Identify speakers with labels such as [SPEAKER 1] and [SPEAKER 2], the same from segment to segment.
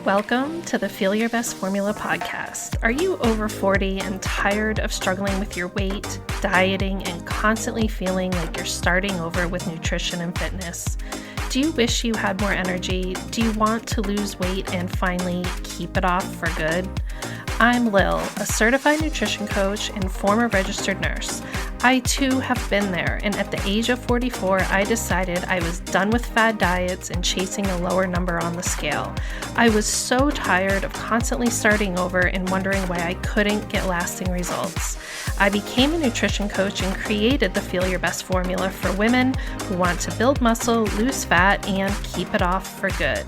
[SPEAKER 1] Welcome to the Feel Your Best Formula podcast. Are you over 40 and tired of struggling with your weight, dieting, and constantly feeling like you're starting over with nutrition and fitness? Do you wish you had more energy? Do you want to lose weight and finally keep it off for good? I'm Lil, a certified nutrition coach and former registered nurse. I too have been there, and at the age of 44, I decided I was done with fad diets and chasing a lower number on the scale. I was so tired of constantly starting over and wondering why I couldn't get lasting results. I became a nutrition coach and created the Feel Your Best formula for women who want to build muscle, lose fat, and keep it off for good.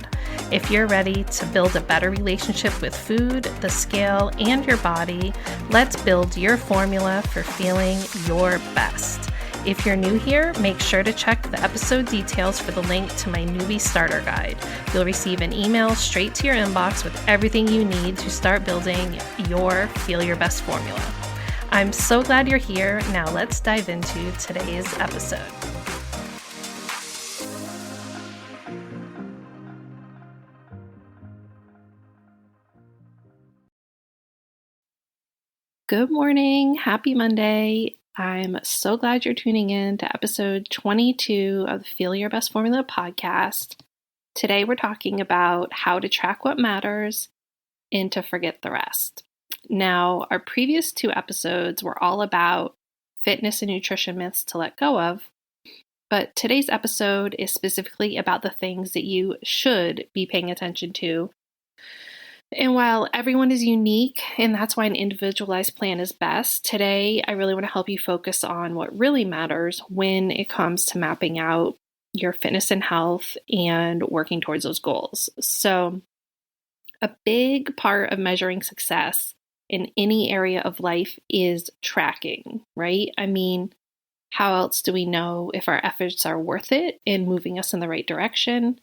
[SPEAKER 1] If you're ready to build a better relationship with food, the scale, and your body, let's build your formula for feeling your best. If you're new here, make sure to check the episode details for the link to my newbie starter guide. You'll receive an email straight to your inbox with everything you need to start building your Feel Your Best formula. I'm so glad you're here. Now let's dive into today's episode. Good morning. Happy Monday. I'm so glad you're tuning in to episode 22 of the Feel Your Best Formula podcast. Today we're talking about how to track what matters and to forget the rest. Now, our previous two episodes were all about fitness and nutrition myths to let go of, but today's episode is specifically about the things that you should be paying attention to. And while everyone is unique, and that's why an individualized plan is best, today I really want to help you focus on what really matters when it comes to mapping out your fitness and health and working towards those goals. So, a big part of measuring success in any area of life is tracking, right? I mean, how else do we know if our efforts are worth it in moving us in the right direction?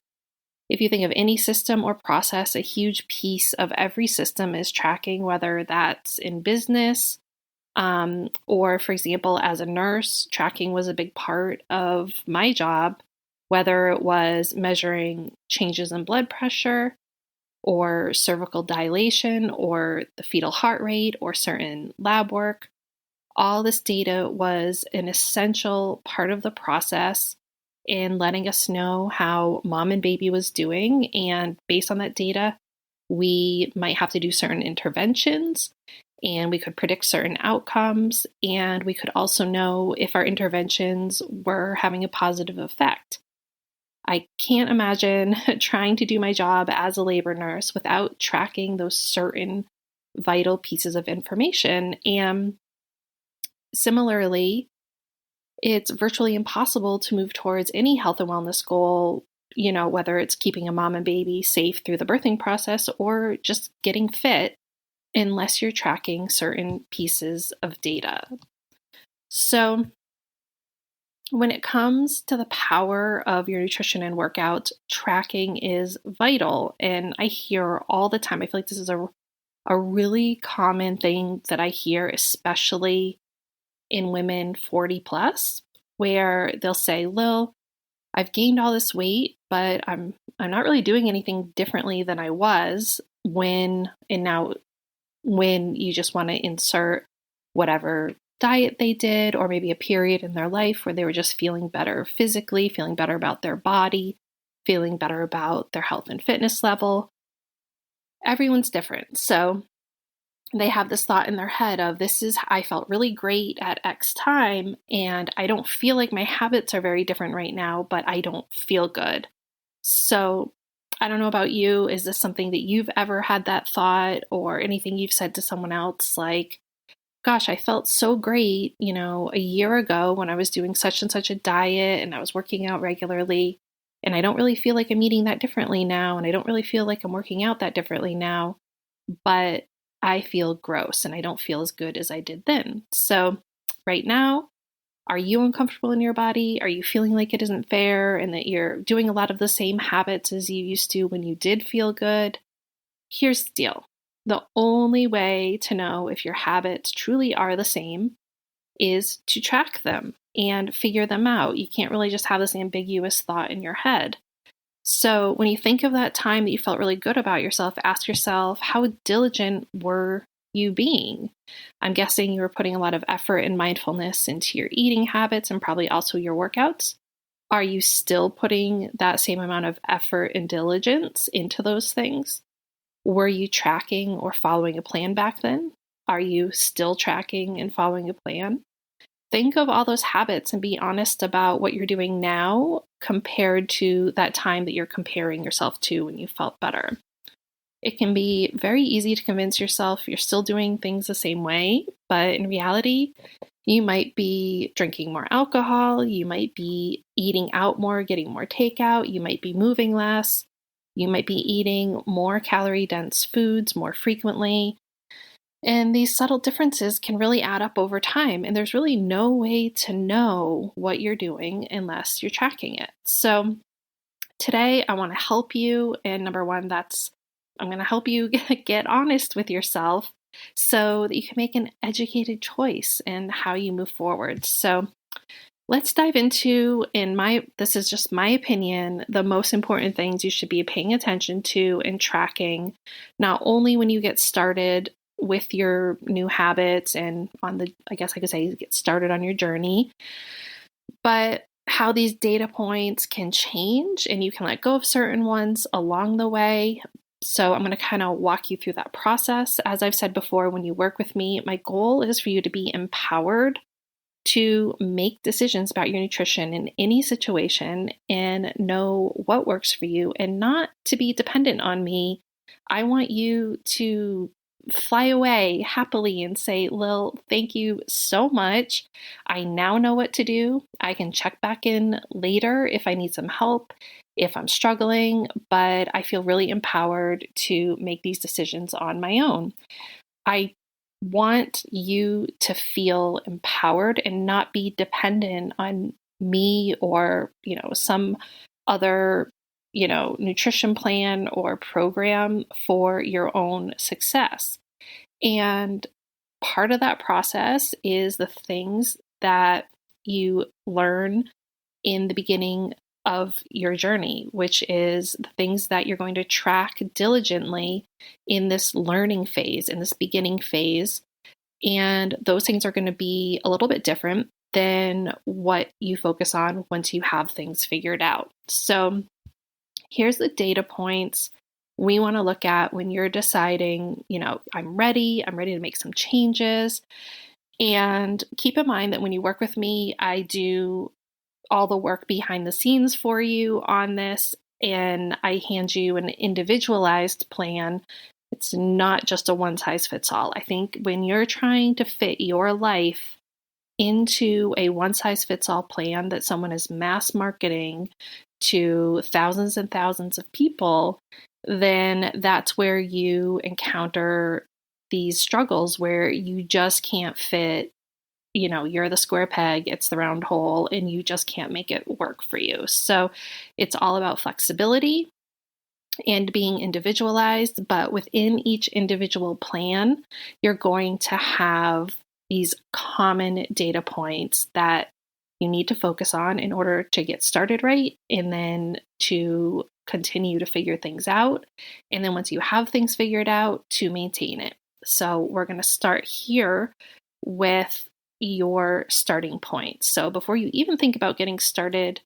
[SPEAKER 1] If you think of any system or process, a huge piece of every system is tracking, whether that's in business or, for example, as a nurse, tracking was a big part of my job, whether it was measuring changes in blood pressure or cervical dilation or the fetal heart rate or certain lab work. All this data was an essential part of the process in letting us know how mom and baby was doing. And based on that data, we might have to do certain interventions and we could predict certain outcomes. And we could also know if our interventions were having a positive effect. I can't imagine trying to do my job as a labor nurse without tracking those certain vital pieces of information. And similarly, it's virtually impossible to move towards any health and wellness goal, whether it's keeping a mom and baby safe through the birthing process or just getting fit, unless you're tracking certain pieces of data. So when it comes to the power of your nutrition and workouts, tracking is vital. And I hear all the time, I feel like this is a really common thing that I hear, especially in women 40 plus, where they'll say, Lil, I've gained all this weight, but I'm not really doing anything differently than I was when you just want to insert whatever diet they did, or maybe a period in their life where they were just feeling better physically, feeling better about their body, feeling better about their health and fitness level. Everyone's different. So they have this thought in their head of I felt really great at X time, and I don't feel like my habits are very different right now, but I don't feel good. So I don't know about you. Is this something that you've ever had that thought, or anything you've said to someone else like, gosh, I felt so great, a year ago when I was doing such and such a diet and I was working out regularly, and I don't really feel like I'm eating that differently now, and I don't really feel like I'm working out that differently now, but I feel gross and I don't feel as good as I did then. So right now, are you uncomfortable in your body? Are you feeling like it isn't fair and that you're doing a lot of the same habits as you used to when you did feel good? Here's the deal. The only way to know if your habits truly are the same is to track them and figure them out. You can't really just have this ambiguous thought in your head. So when you think of that time that you felt really good about yourself, ask yourself, how diligent were you being? I'm guessing you were putting a lot of effort and mindfulness into your eating habits and probably also your workouts. Are you still putting that same amount of effort and diligence into those things? Were you tracking or following a plan back then? Are you still tracking and following a plan? Think of all those habits and be honest about what you're doing now compared to that time that you're comparing yourself to when you felt better. It can be very easy to convince yourself you're still doing things the same way, but in reality, you might be drinking more alcohol, you might be eating out more, getting more takeout, you might be moving less, you might be eating more calorie-dense foods more frequently. And these subtle differences can really add up over time, and there's really no way to know what you're doing unless you're tracking it. So today I want to help you, and number one, I'm going to help you get honest with yourself so that you can make an educated choice in how you move forward. So let's dive into, this is just my opinion, the most important things you should be paying attention to and tracking, not only when you get started with your new habits and I guess I could say get started on your journey, but how these data points can change and you can let go of certain ones along the way. So I'm going to kind of walk you through that process. As I've said before, when you work with me, my goal is for you to be empowered to make decisions about your nutrition in any situation and know what works for you and not to be dependent on me. I want you to fly away happily and say, Lil, thank you so much. I now know what to do. I can check back in later if I need some help, if I'm struggling, but I feel really empowered to make these decisions on my own. I want you to feel empowered and not be dependent on me or, some other, nutrition plan or program for your own success. And part of that process is the things that you learn in the beginning of your journey, which is the things that you're going to track diligently in this learning phase, in this beginning phase. And those things are going to be a little bit different than what you focus on once you have things figured out. So here's the data points we want to look at when you're deciding, I'm ready to make some changes. And keep in mind that when you work with me, I do all the work behind the scenes for you on this, and I hand you an individualized plan. It's not just a one size fits all. I think when you're trying to fit your life into a one size fits all plan that someone is mass marketing to thousands and thousands of people, then that's where you encounter these struggles where you just can't fit. You're the square peg, it's the round hole, and you just can't make it work for you. So it's all about flexibility and being individualized, but within each individual plan, you're going to have these common data points that you need to focus on in order to get started right, and then to continue to figure things out. And then once you have things figured out, to maintain it. So we're going to start here with your starting point. So before you even think about getting started,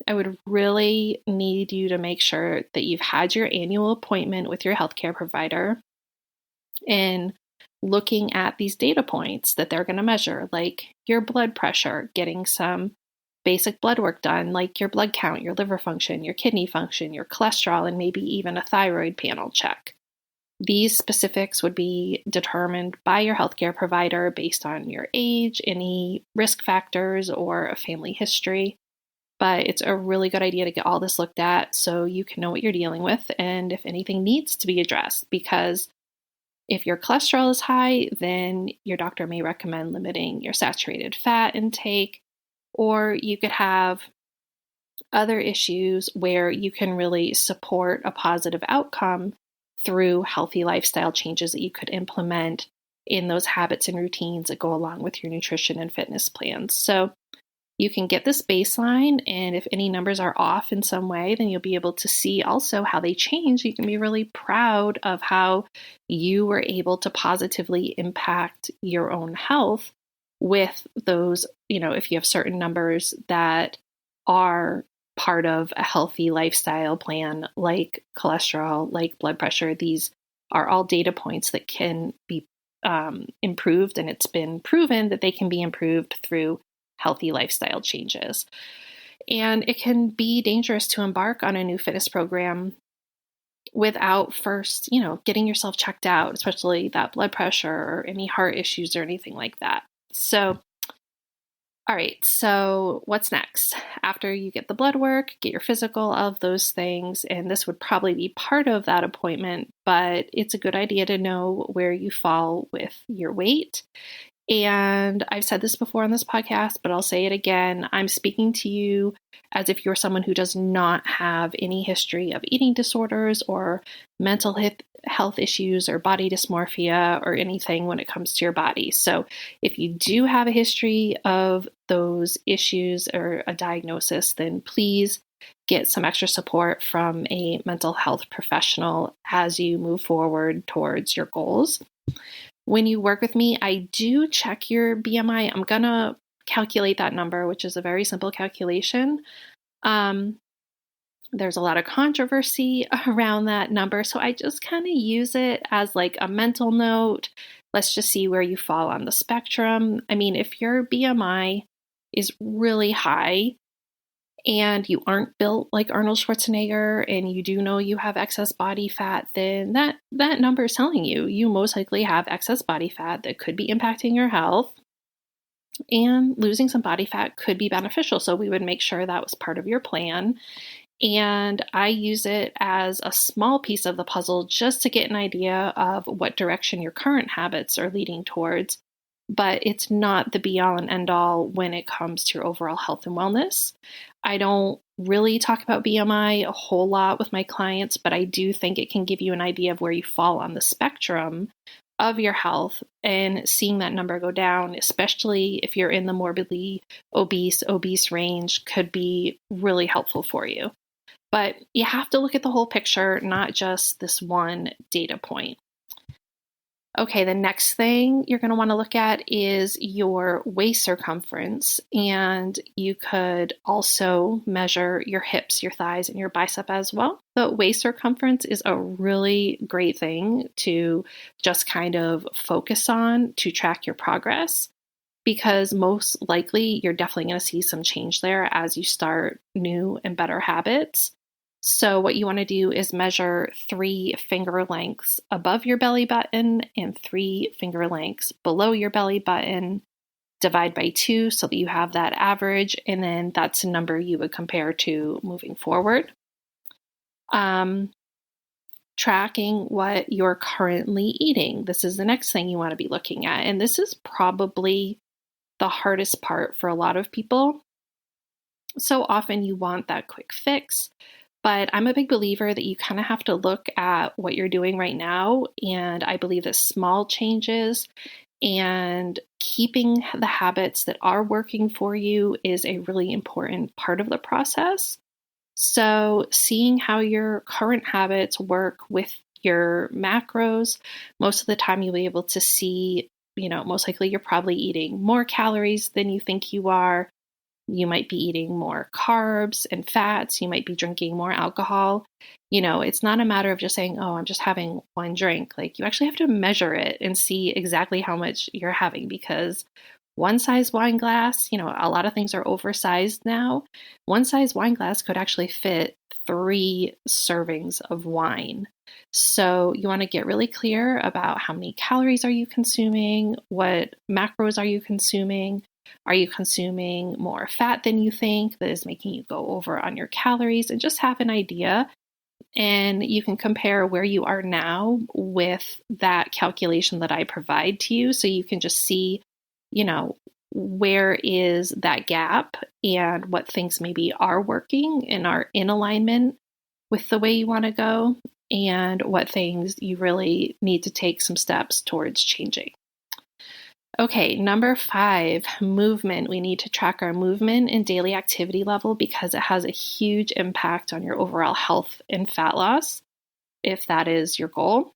[SPEAKER 1] I would really need you to make sure that you've had your annual appointment with your healthcare provider and looking at these data points that they're going to measure, like your blood pressure, getting some basic blood work done, like your blood count, your liver function, your kidney function, your cholesterol, and maybe even a thyroid panel check. These specifics would be determined by your healthcare provider based on your age, any risk factors, or a family history. But it's a really good idea to get all this looked at so you can know what you're dealing with and if anything needs to be addressed. Because if your cholesterol is high, then your doctor may recommend limiting your saturated fat intake, or you could have other issues where you can really support a positive outcome through healthy lifestyle changes that you could implement in those habits and routines that go along with your nutrition and fitness plans. So you can get this baseline, and if any numbers are off in some way, then you'll be able to see also how they change. You can be really proud of how you were able to positively impact your own health with those, if you have certain numbers that are part of a healthy lifestyle plan, like cholesterol, like blood pressure. These are all data points that can be improved, and it's been proven that they can be improved through healthy lifestyle changes. And it can be dangerous to embark on a new fitness program without first, getting yourself checked out, especially that blood pressure or any heart issues or anything like that. So, all right, so what's next? After you get the blood work, get your physical, of those things, and this would probably be part of that appointment, but it's a good idea to know where you fall with your weight. And I've said this before on this podcast, but I'll say it again. I'm speaking to you as if you're someone who does not have any history of eating disorders or mental health issues or body dysmorphia or anything when it comes to your body. So if you do have a history of those issues or a diagnosis, then please get some extra support from a mental health professional as you move forward towards your goals. When you work with me, I do check your BMI. I'm going to calculate that number, which is a very simple calculation. There's a lot of controversy around that number, so I just kind of use it as like a mental note. Let's just see where you fall on the spectrum. I mean, if your BMI is really high and you aren't built like Arnold Schwarzenegger and you do know you have excess body fat, then that number is telling you most likely have excess body fat that could be impacting your health, and losing some body fat could be beneficial. So we would make sure that was part of your plan. And I use it as a small piece of the puzzle just to get an idea of what direction your current habits are leading towards. But it's not the be-all and end-all when it comes to your overall health and wellness. I don't really talk about BMI a whole lot with my clients, but I do think it can give you an idea of where you fall on the spectrum of your health, and seeing that number go down, especially if you're in the morbidly obese range, could be really helpful for you. But you have to look at the whole picture, not just this one data point. Okay, the next thing you're going to want to look at is your waist circumference, and you could also measure your hips, your thighs, and your bicep as well. The waist circumference is a really great thing to just kind of focus on to track your progress, because most likely you're definitely going to see some change there as you start new and better habits. So what you want to do is measure 3 finger lengths above your belly button and 3 finger lengths below your belly button. Divide by 2 so that you have that average, and then that's a number you would compare to moving forward. Tracking what you're currently eating. This is the next thing you want to be looking at, and this is probably the hardest part for a lot of people. So often you want that quick fix. But I'm a big believer that you kind of have to look at what you're doing right now. And I believe that small changes and keeping the habits that are working for you is a really important part of the process. So seeing how your current habits work with your macros, most of the time you'll be able to see, most likely you're probably eating more calories than you think you are. You might be eating more carbs and fats. You might be drinking more alcohol. It's not a matter of just saying, oh, I'm just having one drink. Like, you actually have to measure it and see exactly how much you're having, because one size wine glass, a lot of things are oversized now. One size wine glass could actually fit 3 servings of wine. So you want to get really clear about how many calories are you consuming, what macros are you consuming. Are you consuming more fat than you think that is making you go over on your calories? And just have an idea. And you can compare where you are now with that calculation that I provide to you. So you can just see, where is that gap and what things maybe are working and are in alignment with the way you want to go. and what things you really need to take some steps towards changing. Okay, number 5, movement. We need to track our movement and daily activity level because it has a huge impact on your overall health and fat loss, if that is your goal.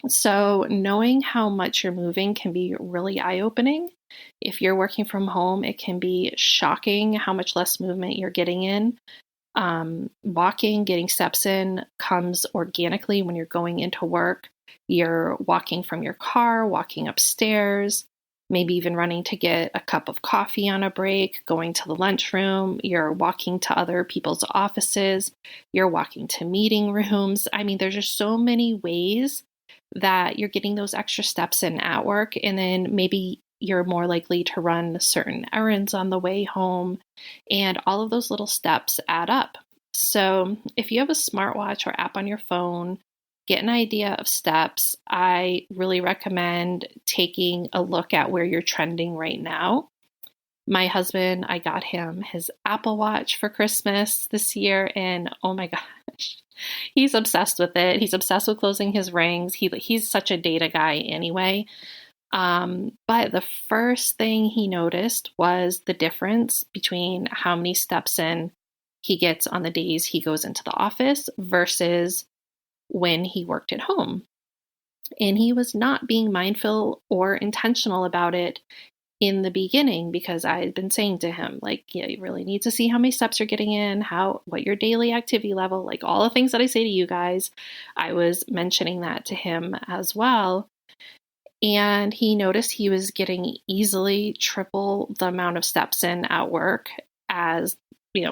[SPEAKER 1] So, knowing how much you're moving can be really eye-opening. If you're working from home, it can be shocking how much less movement you're getting in. Walking, getting steps in comes organically when you're going into work. You're walking from your car, walking upstairs, maybe even running to get a cup of coffee on a break, going to the lunchroom. You're walking to other people's offices. You're walking to meeting rooms. I mean, there's just so many ways that you're getting those extra steps in at work. And then maybe you're more likely to run certain errands on the way home. And all of those little steps add up. So if you have a smartwatch or app on your phone, get an idea of steps. I really recommend taking a look at where you're trending right now. My husband, I got him his Apple Watch for Christmas this year, and oh my gosh, he's obsessed with it. He's obsessed with closing his rings. He's such a data guy anyway. But the first thing he noticed was the difference between how many steps in he gets on the days he goes into the office versus when he worked at home. And he was not being mindful or intentional about it in the beginning because I had been saying to him, like, yeah, you really need to see how many steps you're getting in, what your daily activity level, like all the things that I say to you guys, I was mentioning that to him as well. And he noticed he was getting easily triple the amount of steps in at work as,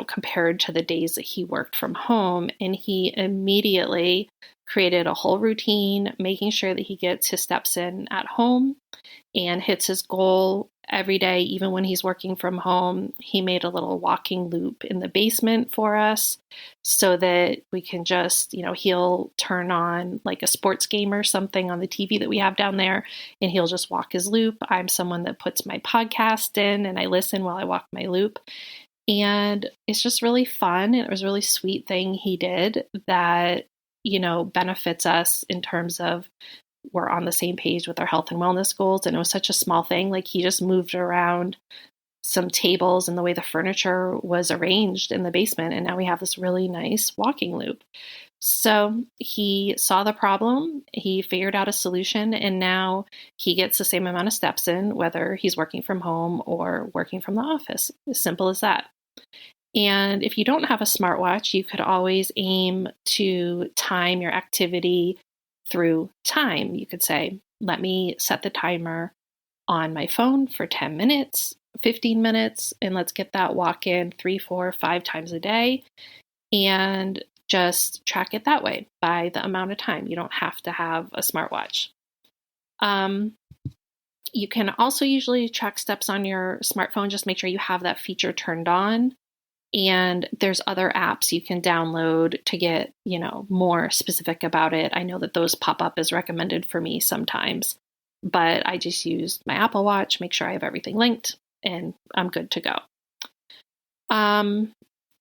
[SPEAKER 1] compared to the days that he worked from home. And he immediately created a whole routine, making sure that he gets his steps in at home and hits his goal every day, even when he's working from home. He made a little walking loop in the basement for us so that we can just, he'll turn on like a sports game or something on the TV that we have down there, and he'll just walk his loop. I'm someone that puts my podcast in and I listen while I walk my loop. And it's just really fun. And it was a really sweet thing he did that, benefits us in terms of we're on the same page with our health and wellness goals. And it was such a small thing. Like he just moved around some tables and the way the furniture was arranged in the basement. And now we have this really nice walking loop. So he saw the problem, he figured out a solution, and now he gets the same amount of steps in, whether he's working from home or working from the office. As simple as that. And if you don't have a smartwatch, you could always aim to time your activity through time. You could say, let me set the timer on my phone for 10 minutes, 15 minutes, and let's get that walk in 3, 4, 5 times a day. And just track it that way by the amount of time. You don't have to have a smartwatch. You can also usually track steps on your smartphone. Just make sure you have that feature turned on. And there's other apps you can download to get, more specific about it. I know that those pop up as recommended for me sometimes, but I just use my Apple Watch, make sure I have everything linked, and I'm good to go.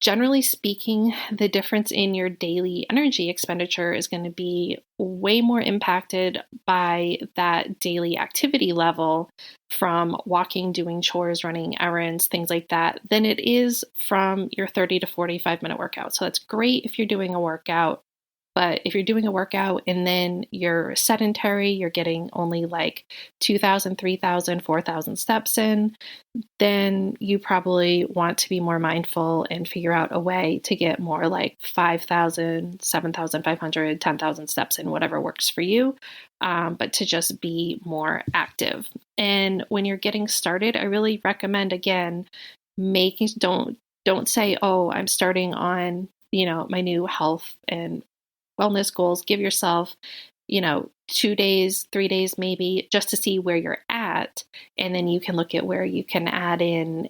[SPEAKER 1] Generally speaking, the difference in your daily energy expenditure is going to be way more impacted by that daily activity level from walking, doing chores, running errands, things like that, than it is from your 30 to 45-minute workout. So that's great if you're doing a workout. But if you're doing a workout and then you're sedentary, you're getting only like 2,000, 3,000, 4,000 steps in, then you probably want to be more mindful and figure out a way to get more like 5,000, 7,500, 10,000 steps in, whatever works for you, but to just be more active. And when you're getting started, I really recommend, again, don't say, oh, I'm starting on, my new health and wellness goals. Give yourself, 2 days, 3 days, maybe, just to see where you're at. And then you can look at where you can add in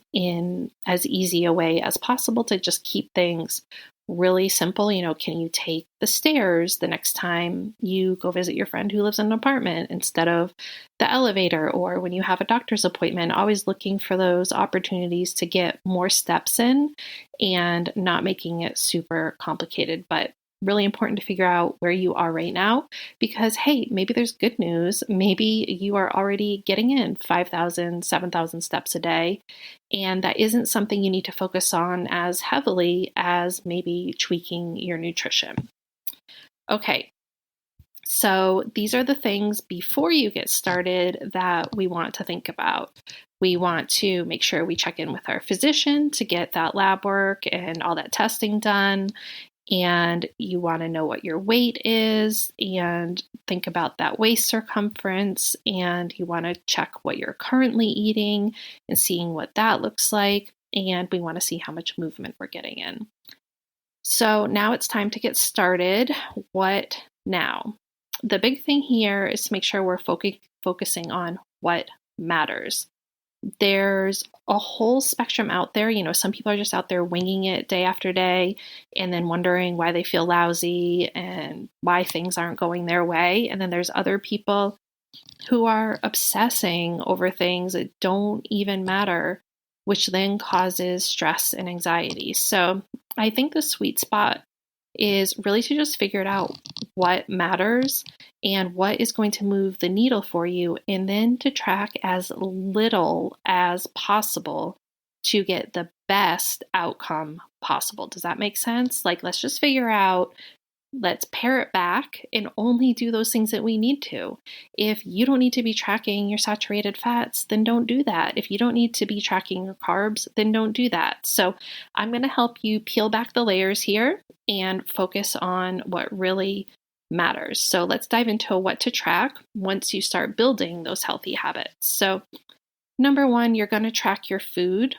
[SPEAKER 1] as easy a way as possible to just keep things really simple. Can you take the stairs the next time you go visit your friend who lives in an apartment instead of the elevator? Or when you have a doctor's appointment, always looking for those opportunities to get more steps in and not making it super complicated. But really important to figure out where you are right now because, hey, maybe there's good news. Maybe you are already getting in 5,000, 7,000 steps a day. And that isn't something you need to focus on as heavily as maybe tweaking your nutrition. Okay, so these are the things before you get started that we want to think about. We want to make sure we check in with our physician to get that lab work and all that testing done. And you want to know what your weight is and think about that waist circumference. And you want to check what you're currently eating and seeing what that looks like. And we want to see how much movement we're getting in. So now it's time to get started. What now? The big thing here is to make sure we're focusing on what matters. There's a whole spectrum out there. Some people are just out there winging it day after day and then wondering why they feel lousy and why things aren't going their way. And then there's other people who are obsessing over things that don't even matter, which then causes stress and anxiety. So I think the sweet spot is really to just figure it out what matters and what is going to move the needle for you, and then to track as little as possible to get the best outcome possible. Does that make sense? Let's just figure out, let's pare it back and only do those things that we need to. If you don't need to be tracking your saturated fats, then don't do that. If you don't need to be tracking your carbs, then don't do that. So I'm going to help you peel back the layers here and focus on what really matters. So let's dive into what to track once you start building those healthy habits. So number one, you're going to track your food.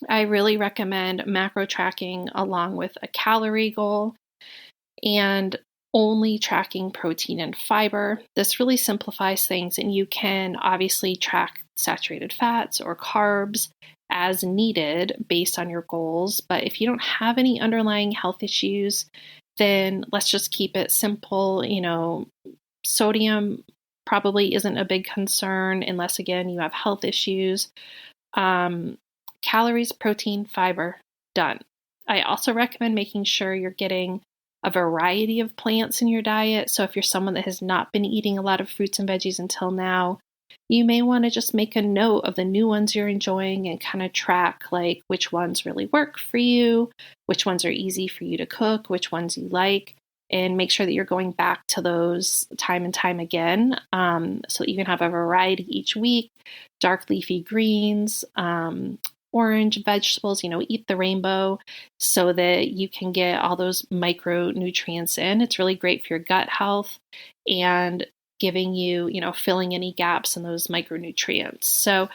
[SPEAKER 1] I really recommend macro tracking along with a calorie goal and only tracking protein and fiber. This really simplifies things, and you can obviously track saturated fats or carbs as needed based on your goals. But if you don't have any underlying health issues, then let's just keep it simple. Sodium probably isn't a big concern unless, again, you have health issues. Calories, protein, fiber, done. I also recommend making sure you're getting a variety of plants in your diet. So if you're someone that has not been eating a lot of fruits and veggies until now, you may want to just make a note of the new ones you're enjoying and kind of track which ones really work for you, which ones are easy for you to cook, which ones you like, and make sure that you're going back to those time and time again so that you can have a variety each week. Dark leafy greens, orange vegetables, eat the rainbow so that you can get all those micronutrients in. It's really great for your gut health and giving you, filling any gaps in those micronutrients. So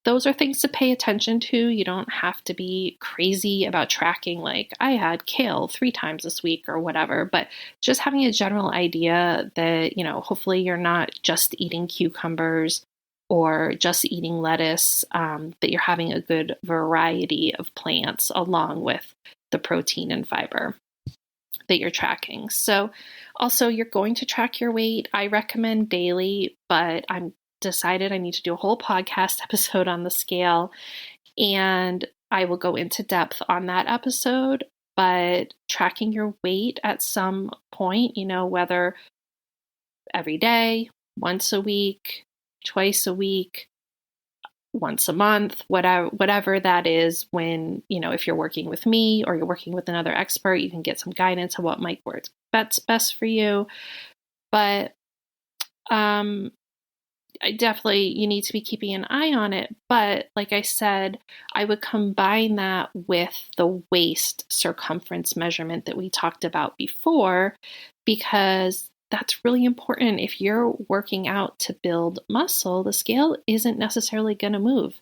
[SPEAKER 1] those are things to pay attention to. You don't have to be crazy about tracking I had kale 3 times this week or whatever, but just having a general idea that, hopefully you're not just eating cucumbers or just eating lettuce, that you're having a good variety of plants along with the protein and fiber that you're tracking. So also you're going to track your weight. I recommend daily, but I'm decided I need to do a whole podcast episode on the scale, and I will go into depth on that episode. But tracking your weight at some point, whether every day, once a week, twice a week, once a month, whatever that is, when, if you're working with me or you're working with another expert, you can get some guidance on what might work best for you. But you need to be keeping an eye on it. But like I said, I would combine that with the waist circumference measurement that we talked about before, because that's really important. If you're working out to build muscle, the scale isn't necessarily going to move,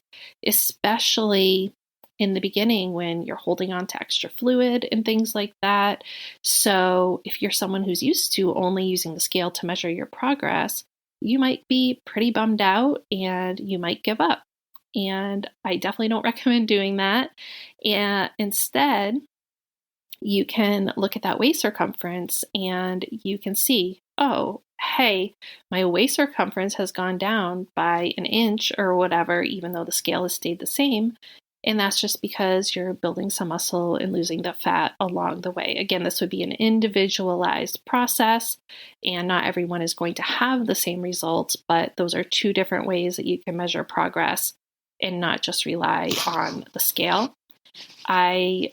[SPEAKER 1] especially in the beginning when you're holding on to extra fluid and things like that. So if you're someone who's used to only using the scale to measure your progress, you might be pretty bummed out and you might give up. And I definitely don't recommend doing that. And instead, you can look at that waist circumference and you can see, oh, hey, my waist circumference has gone down by an inch or whatever, even though the scale has stayed the same. And that's just because you're building some muscle and losing the fat along the way. Again, this would be an individualized process, and not everyone is going to have the same results, but those are two different ways that you can measure progress and not just rely on the scale. I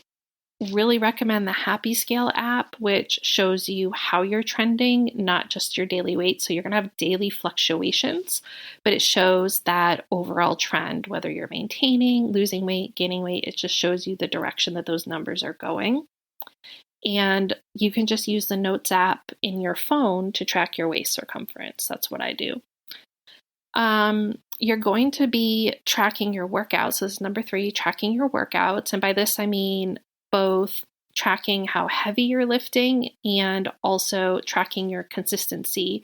[SPEAKER 1] really recommend the Happy Scale app, which shows you how you're trending, not just your daily weight. So you're going to have daily fluctuations, but it shows that overall trend, whether you're maintaining, losing weight, gaining weight. It just shows you the direction that those numbers are going. And you can just use the Notes app in your phone to track your waist circumference. That's what I do. You're going to be tracking your workouts. So this is number 3, tracking your workouts. And by this, I mean both tracking how heavy you're lifting and also tracking your consistency,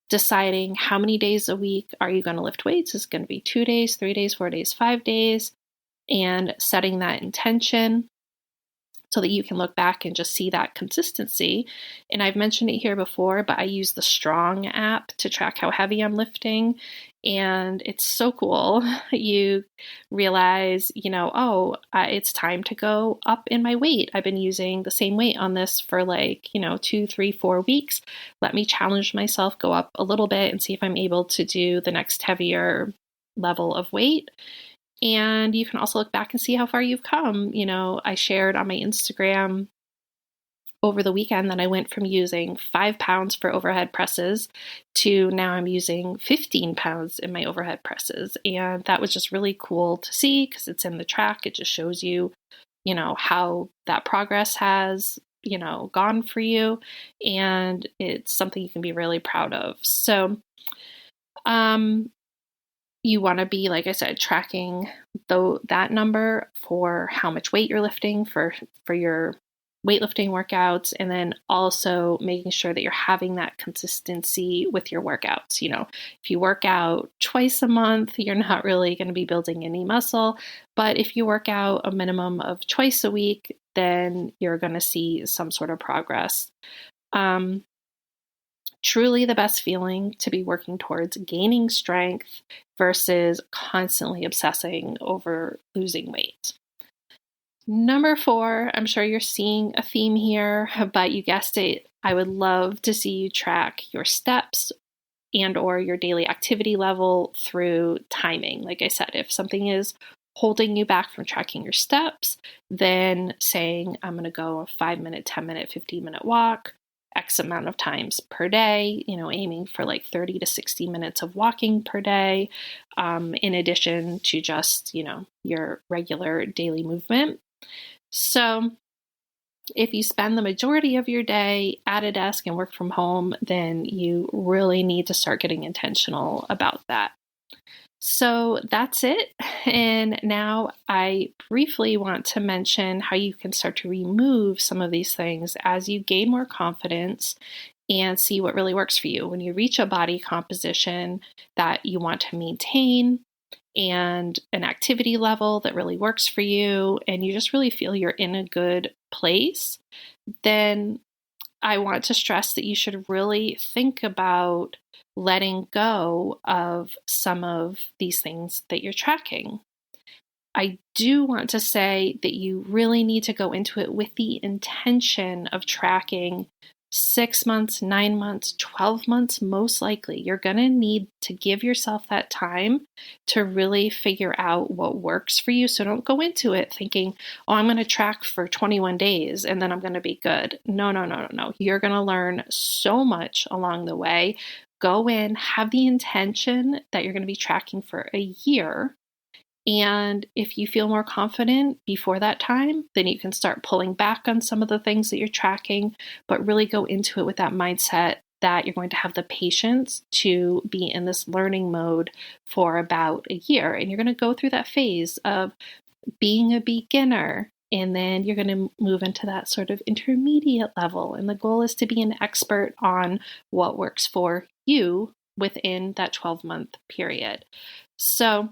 [SPEAKER 1] deciding how many days a week are you going to lift weights. Is it going to be 2 days, 3 days, 4 days, 5 days, and setting that intention so that you can look back and just see that consistency. And I've mentioned it here before, but I use the Strong app to track how heavy I'm lifting. And it's so cool. You realize, it's time to go up in my weight. I've been using the same weight on this for 2, 3, 4 weeks. Let me challenge myself, go up a little bit and see if I'm able to do the next heavier level of weight. And you can also look back and see how far you've come. I shared on my Instagram over the weekend that I went from using 5 pounds for overhead presses to now I'm using 15 pounds in my overhead presses. And that was just really cool to see because it's in the track. It just shows you, how that progress has, gone for you. And it's something you can be really proud of. So, you want to be, like I said, tracking that number for how much weight you're lifting for your weightlifting workouts, and then also making sure that you're having that consistency with your workouts. If you work out twice a month, you're not really going to be building any muscle. But if you work out a minimum of twice a week, then you're going to see some sort of progress. Truly the best feeling to be working towards gaining strength versus constantly obsessing over losing weight. Number 4, I'm sure you're seeing a theme here, but you guessed it. I would love to see you track your steps and or your daily activity level through timing. Like I said, if something is holding you back from tracking your steps, then saying, I'm going to go a 5-minute, 10-minute, 15-minute walk, X amount of times per day, aiming for 30 to 60 minutes of walking per day, in addition to just, your regular daily movement. So if you spend the majority of your day at a desk and work from home, then you really need to start getting intentional about that. So that's it. And now I briefly want to mention how you can start to remove some of these things as you gain more confidence and see what really works for you. When you reach a body composition that you want to maintain and an activity level that really works for you, and you just really feel you're in a good place, then I want to stress that you should really think about letting go of some of these things that you're tracking. I do want to say that you really need to go into it with the intention of tracking 6 months, 9 months, 12 months, most likely. You're going to need to give yourself that time to really figure out what works for you. So don't go into it thinking, I'm going to track for 21 days and then I'm going to be good. No. You're going to learn so much along the way. Go in, have the intention that you're going to be tracking for a year. And if you feel more confident before that time, then you can start pulling back on some of the things that you're tracking, but really go into it with that mindset that you're going to have the patience to be in this learning mode for about a year. And you're going to go through that phase of being a beginner, and then you're going to move into that sort of intermediate level. And the goal is to be an expert on what works for you within that 12-month period. So,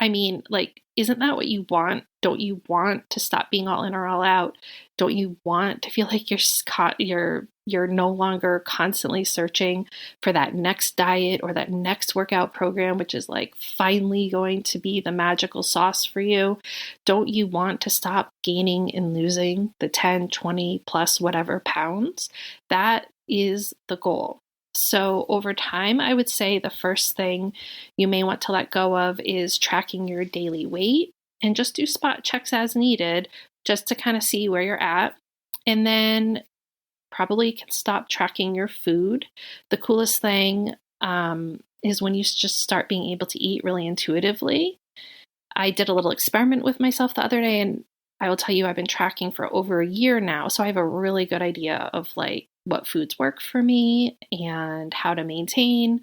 [SPEAKER 1] I mean, like, isn't that what you want? Don't you want to stop being all in or all out? Don't you want to feel like you're no longer constantly searching for that next diet or that next workout program, which is like finally going to be the magical sauce for you? Don't you want to stop gaining and losing the 10, 20 plus whatever pounds? That is the goal. So over time, I would say the first thing you may want to let go of is tracking your daily weight and just do spot checks as needed just to kind of see where you're at. And then probably can stop tracking your food. The coolest thing is when you just start being able to eat really intuitively. I did a little experiment with myself the other day, and I will tell you, I've been tracking for over a year now. So I have a really good idea of like what foods work for me and how to maintain.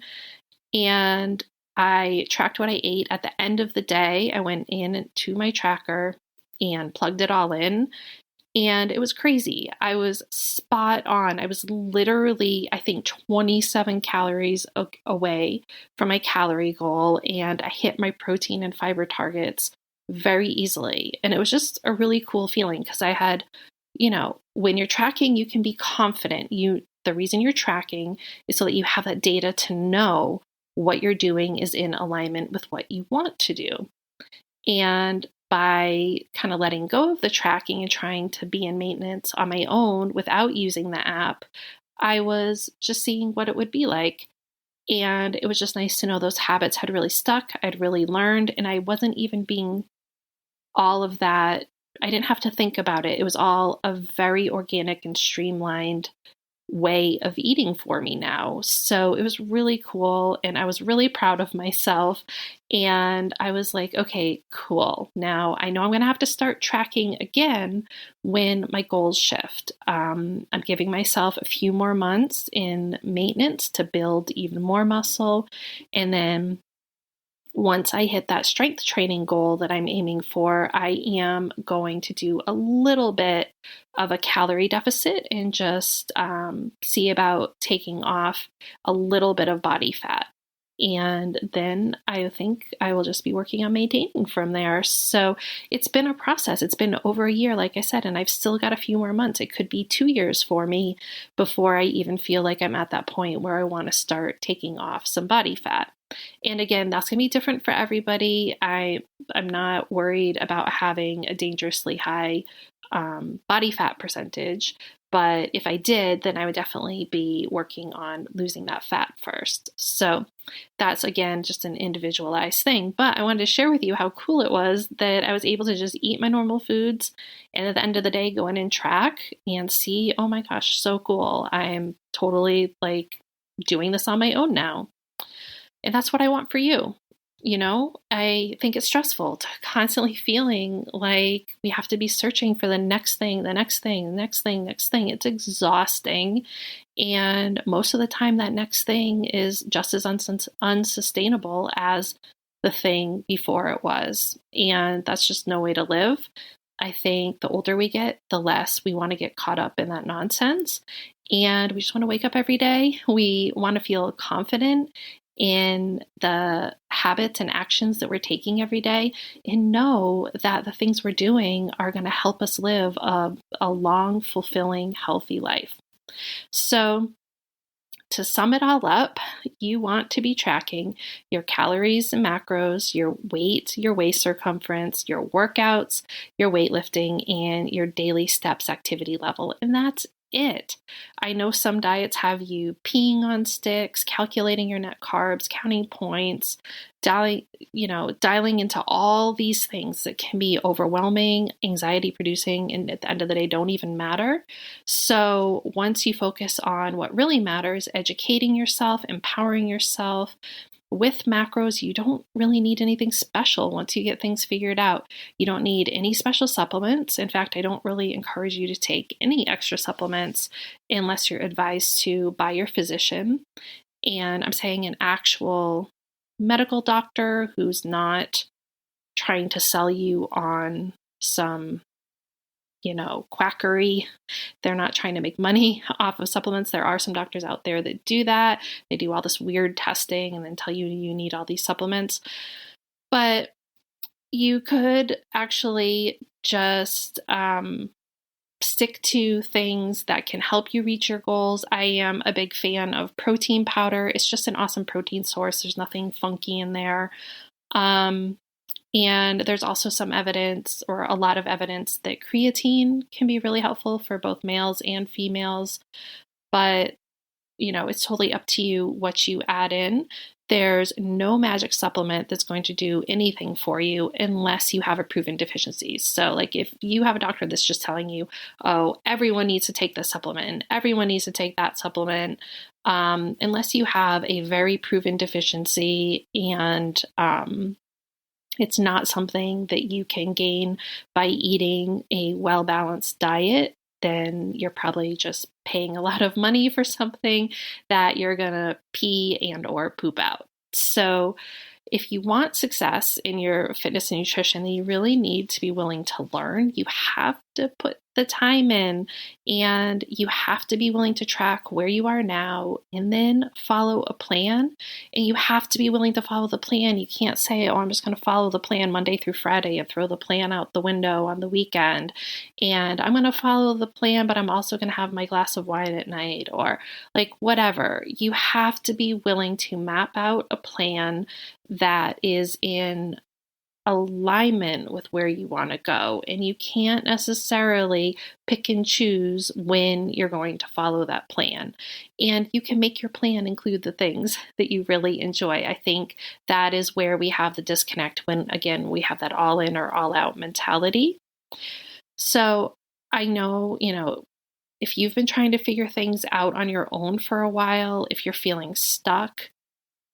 [SPEAKER 1] And I tracked what I ate at the end of the day. I went in to my tracker and plugged it all in. And it was crazy. I was spot on. I was literally, I think, 27 calories away from my calorie goal. And I hit my protein and fiber targets very easily. And it was just a really cool feeling because I had, when you're tracking, you can be confident. The reason you're tracking is so that you have that data to know what you're doing is in alignment with what you want to do. And by kind of letting go of the tracking and trying to be in maintenance on my own without using the app, I was just seeing what it would be like. And it was just nice to know those habits had really stuck. I'd really learned, and I wasn't even being all of that. I didn't have to think about it. It was all a very organic and streamlined way of eating for me now. So it was really cool, and I was really proud of myself. And I was like, okay, cool. Now I know I'm going to have to start tracking again when my goals shift. I'm giving myself a few more months in maintenance to build even more muscle. And then once I hit that strength training goal that I'm aiming for, I am going to do a little bit of a calorie deficit and just see about taking off a little bit of body fat. And then I think I will just be working on maintaining from there. So it's been a process. It's been over a year, like I said, and I've still got a few more months. It could be 2 years for me before I even feel like I'm at that point where I want to start taking off some body fat. And again, that's going to be different for everybody. I'm not worried about having a dangerously high body fat percentage. But if I did, then I would definitely be working on losing that fat first. So that's, again, just an individualized thing. But I wanted to share with you how cool it was that I was able to just eat my normal foods and at the end of the day go in and track and see, oh my gosh, so cool. I'm totally like doing this on my own now. And that's what I want for you. I think it's stressful to constantly feeling like we have to be searching for the next thing, the next thing, the next thing, next thing. It's exhausting. And most of the time, that next thing is just as unsustainable as the thing before it was. And that's just no way to live. I think the older we get, the less we want to get caught up in that nonsense. And we just want to wake up every day. We want to feel confident in the habits and actions that we're taking every day and know that the things we're doing are going to help us live a long, fulfilling, healthy life. So to sum it all up, you want to be tracking your calories and macros, your weight, your waist circumference, your workouts, your weightlifting, and your daily steps activity level. And that's it. I know some diets have you peeing on sticks, calculating your net carbs, counting points, dialing into all these things that can be overwhelming, anxiety producing, and at the end of the day don't even matter. So once you focus on what really matters, educating yourself, empowering yourself, with macros, you don't really need anything special once you get things figured out. You don't need any special supplements. In fact, I don't really encourage you to take any extra supplements unless you're advised to by your physician. And I'm saying an actual medical doctor who's not trying to sell you on some quackery. They're not trying to make money off of supplements. There are some doctors out there that do that. They do all this weird testing and then tell you you need all these supplements. But you could actually just stick to things that can help you reach your goals. I am a big fan of protein powder. It's just an awesome protein source. There's nothing funky in there. And there's also some evidence, or a lot of evidence, that creatine can be really helpful for both males and females. But, it's totally up to you what you add in. There's no magic supplement that's going to do anything for you unless you have a proven deficiency. So like if you have a doctor that's just telling you, oh, everyone needs to take this supplement and everyone needs to take that supplement, unless you have a very proven deficiency and it's not something that you can gain by eating a well-balanced diet, then you're probably just paying a lot of money for something that you're going to pee and or poop out. So if you want success in your fitness and nutrition, then you really need to be willing to learn. You have to put the time in, and you have to be willing to track where you are now and then follow a plan. And you have to be willing to follow the plan. You can't say, oh, I'm just going to follow the plan Monday through Friday and throw the plan out the window on the weekend. And I'm going to follow the plan, but I'm also going to have my glass of wine at night, or like whatever. You have to be willing to map out a plan that is in alignment with where you want to go. And you can't necessarily pick and choose when you're going to follow that plan. And you can make your plan include the things that you really enjoy. I think that is where we have the disconnect when, again, we have that all in or all out mentality. So I know, if you've been trying to figure things out on your own for a while, if you're feeling stuck,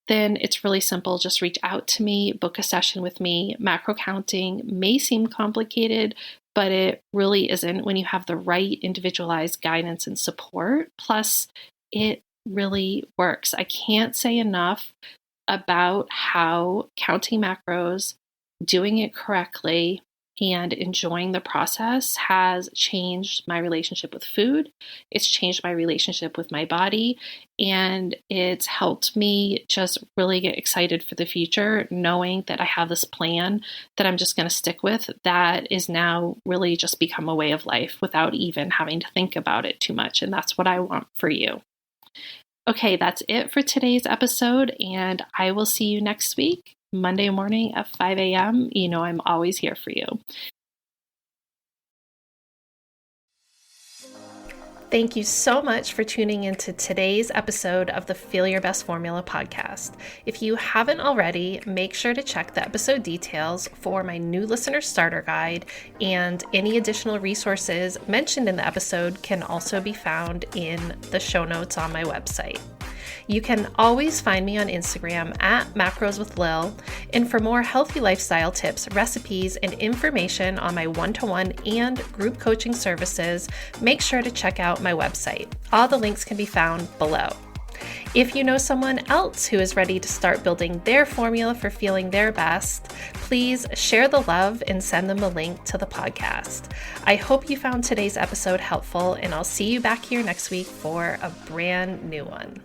[SPEAKER 1] then it's really simple. Just reach out to me, book a session with me. Macro counting may seem complicated, but it really isn't when you have the right individualized guidance and support. Plus, it really works. I can't say enough about how counting macros, doing it correctly, and enjoying the process has changed my relationship with food. It's changed my relationship with my body, and it's helped me just really get excited for the future, knowing that I have this plan that I'm just going to stick with that is now really just become a way of life without even having to think about it too much. And that's what I want for you. Okay, that's it for today's episode, and I will see you next week, Monday morning at 5 a.m. I'm always here for you. Thank you so much for tuning into today's episode of the Feel Your Best Formula podcast. If you haven't already, make sure to check the episode details for my new listener starter guide, and any additional resources mentioned in the episode can also be found in the show notes on my website. You can always find me on Instagram at Macros with Lil, and for more healthy lifestyle tips, recipes, and information on my one-to-one and group coaching services, make sure to check out my website. All the links can be found below. If you know someone else who is ready to start building their formula for feeling their best, please share the love and send them the link to the podcast. I hope you found today's episode helpful, and I'll see you back here next week for a brand new one.